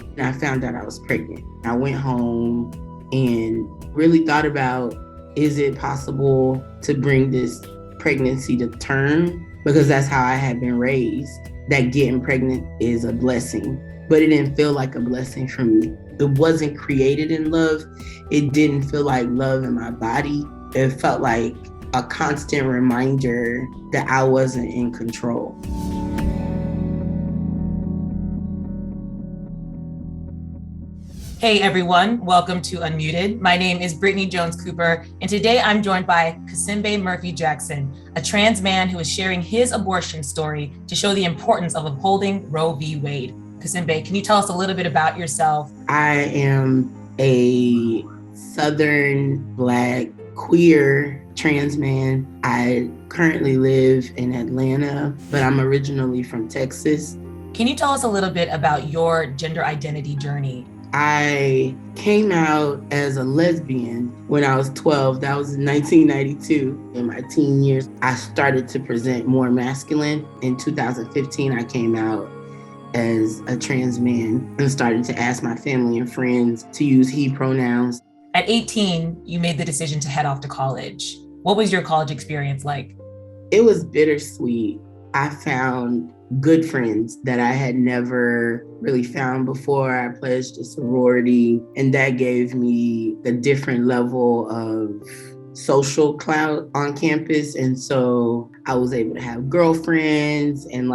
And I found out I was pregnant. I went home and really thought about, is it possible to bring this pregnancy to term? Because that's how I had been raised, that getting pregnant is a blessing. But it didn't feel like a blessing for me. It wasn't created in love. It didn't feel like love in my body. It felt like a constant reminder that I wasn't in control. Hey everyone, welcome to Unmuted. My name is Brittany Jones Cooper, and today I'm joined by Cazembe Murphy Jackson, a trans man who is sharing his abortion story to show the importance of upholding Roe v. Wade. Cazembe, can you tell us a little bit about yourself? I am a Southern Black queer trans man. I currently live in Atlanta, but I'm originally from Texas. Can you tell us a little bit about your gender identity journey? I came out as a lesbian when I was 12. That was in 1992. In my teen years, I started to present more masculine. In 2015, I came out as a trans man and started to ask my family and friends to use he pronouns. At 18, you made the decision to head off to college. What was your college experience like? It was bittersweet. I found good friends that I had never really found before. I pledged a sorority, and that gave me a different level of social clout on campus. And so I was able to have girlfriends and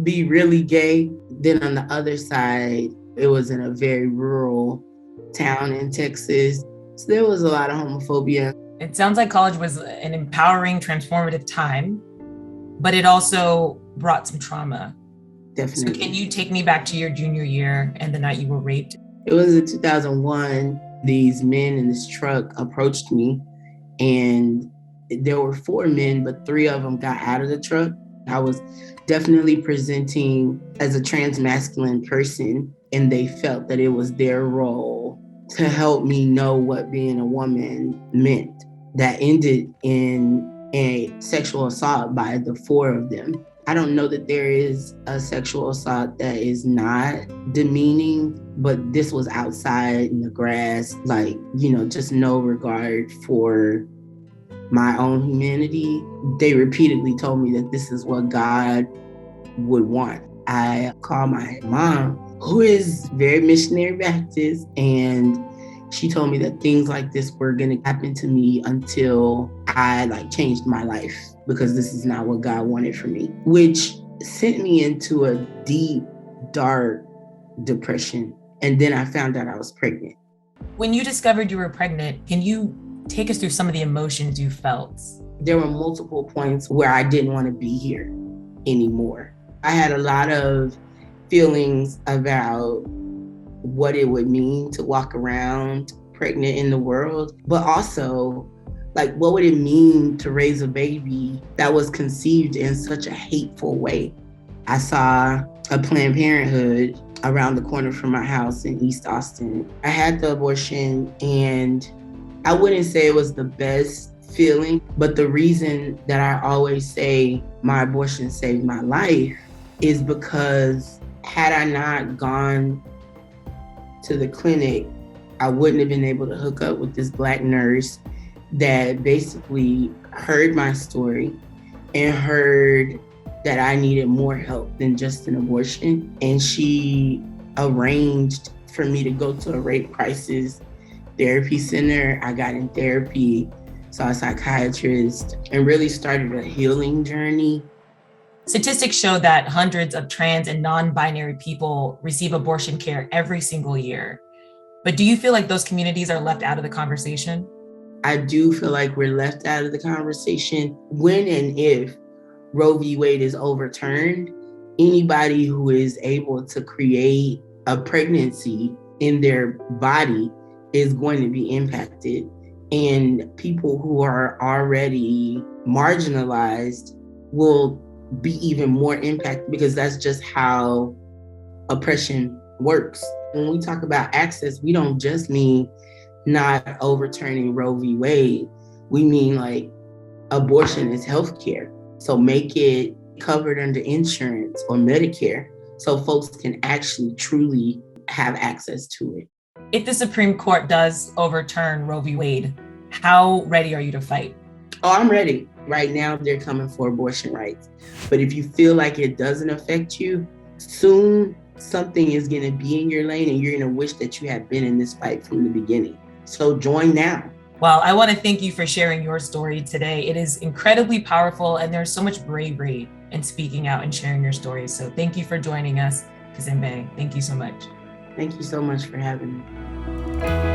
be really gay. Then on the other side, it was in a very rural town in Texas. So there was a lot of homophobia. It sounds like college was an empowering, transformative time, but it also brought some trauma. Definitely. So can you take me back to your junior year and the night you were raped? It was in 2001. These men in this truck approached me, and there were 4 men, but 3 of them got out of the truck. I was definitely presenting as a trans masculine person, and they felt that it was their role to help me know what being a woman meant. That ended in a sexual assault by the 4 of them. I don't know that there is a sexual assault that is not demeaning, but this was outside in the grass, just no regard for my own humanity. They repeatedly told me that this is what God would want. I called my mom, who is very missionary Baptist, and she told me that things like this were going to happen to me until I changed my life, because this is not what God wanted for me, which sent me into a deep, dark depression. And then I found out I was pregnant. When you discovered you were pregnant, can you take us through some of the emotions you felt? There were multiple points where I didn't want to be here anymore. I had a lot of feelings about what it would mean to walk around pregnant in the world, but also what would it mean to raise a baby that was conceived in such a hateful way? I saw a Planned Parenthood around the corner from my house in East Austin. I had the abortion, and I wouldn't say it was the best feeling, but the reason that I always say my abortion saved my life is because had I not gone to the clinic, I wouldn't have been able to hook up with this Black nurse that basically heard my story and heard that I needed more help than just an abortion. And she arranged for me to go to a rape crisis therapy center. I got in therapy, saw a psychiatrist, and really started a healing journey. Statistics show that hundreds of trans and non-binary people receive abortion care every single year. But do you feel like those communities are left out of the conversation? I do feel like we're left out of the conversation. When and if Roe v. Wade is overturned, anybody who is able to create a pregnancy in their body is going to be impacted. And people who are already marginalized will be even more impacted, because that's just how oppression works. When we talk about access, we don't just mean not overturning Roe v. Wade. We mean abortion is healthcare. So make it covered under insurance or Medicare. so folks can actually truly have access to it. If the Supreme Court does overturn Roe v. Wade, how ready are you to fight? Oh, I'm ready. Right now, they're coming for abortion rights. But if you feel like it doesn't affect you, soon something is going to be in your lane and you're going to wish that you had been in this fight from the beginning. So join now. Well, I want to thank you for sharing your story today. It is incredibly powerful, and there's so much bravery in speaking out and sharing your story. So thank you for joining us, Cazembe. Thank you so much. Thank you so much for having me.